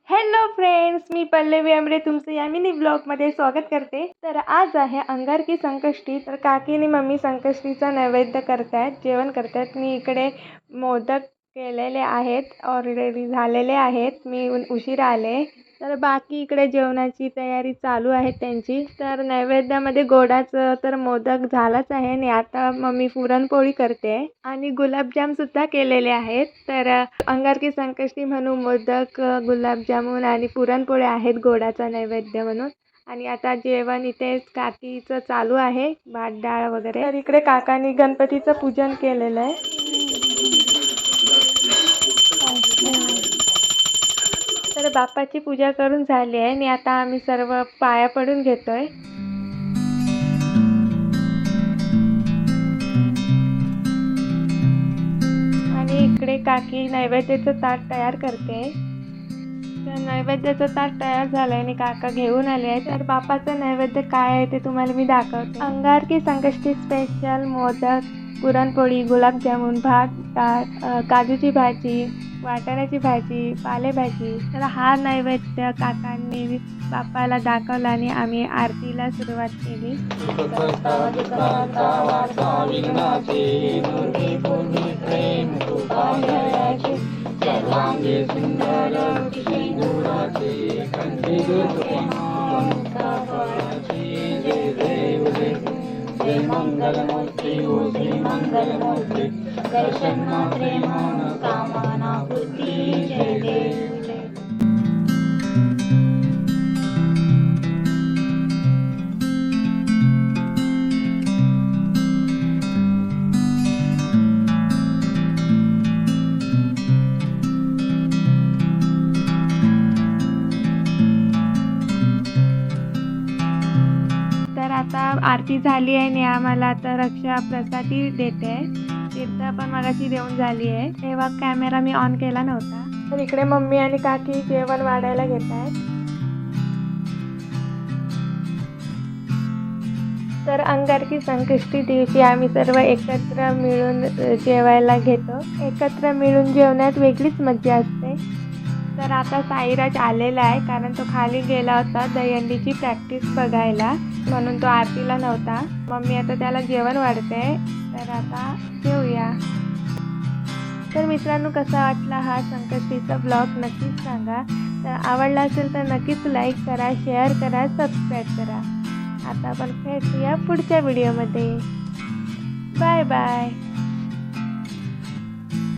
Hello friends, मी पल्लवी आंबरे तुमचं या mini ब्लॉगमध्ये स्वागत करते. तर आज आहे अंगारकी संकष्टी. तर काकी आणि मम्मी संकष्टीचा नैवेद्य करतायत, जेवण करतायत. मी इकडे मोदक केलेले आहेत, ऑलरेडी झालेले आहेत. मी उशिरा आले. तर बाकी इकडे जेवणाची तयारी चालू आहे त्यांची. तर नैवेद्यामध्ये गोडाचं तर मोदक झालाच आहे आणि आता मम्मी पुरणपोळी करते आणि गुलाबजामसुद्धा केलेले आहेत. तर अंगारकी संकष्टी म्हणून मोदक, गुलाबजामुन आणि पुरणपोळ्या आहेत गोडाचा नैवेद्य म्हणून. आणि आता जेवण इथे काकीचं चालू आहे, भात डाळ वगैरे. तर इकडे काकांनी गणपतीचं पूजन केलेलं आहे. तर बाप्पाची पूजा करून झाली आहे आणि आता आम्ही सर्व पाया पडून घेतोय. आणि इकडे काकी नैवेद्याचं ताट तयार करते. तर नैवेद्याचं ताट तयार झालं आहे आणि काका घेऊन आले आहेत. तर बाप्पाचं नैवेद्य काय आहे ते तुम्हाला मी दाखवते. अंगारकी संकष्टी स्पेशल मोदक, पुरणपोळी, गुलाबजामुन, भात डाळ, काजूची भाजी, वाटाण्याची भाजी, पालेभाजी. तर हा नैवेद्य काकांनी बाप्पाला दाखवला आणि आम्ही आरतीला सुरुवात केली. मंगलमूर्ति ओ श्री मंगलमूर्ति, दर्शन मात्रे मनोकामना पूर्ति, जय देव जय. तर आता आरती झाली आहे आणि आम्हाला आता रक्षा प्रसादी देते. तीर्थ पण मगाशी देऊन झाली आहे, तेव्हा कॅमेरा मी ऑन केला नव्हता. तर इकडे मम्मी आणि काकी जेवण वाढायला घेत आहेत. तर अंगारकी संकष्टी दिवशी आम्ही सर्व एकत्र मिळून जेवायला घेतो. एकत्र मिळून जेवण्यात वेगळीच मजा असते. तर आता साईराज आलेला आहे, कारण तो खाली गेला होता दहीहंडीची प्रॅक्टिस बघायला, म्हणून तो आरतीला नव्हता. मम्मी आता त्याला जेवण वाढते. तर आता जेवूया. तर मित्रांनो, कसा वाटला हा संकष्टीचा ब्लॉग नक्कीच सांगा. तर आवडला असेल तर नक्कीच लाईक करा, शेअर करा, सबस्क्राईब करा. आता आपण भेटूया पुढच्या व्हिडिओमध्ये. Bye bye.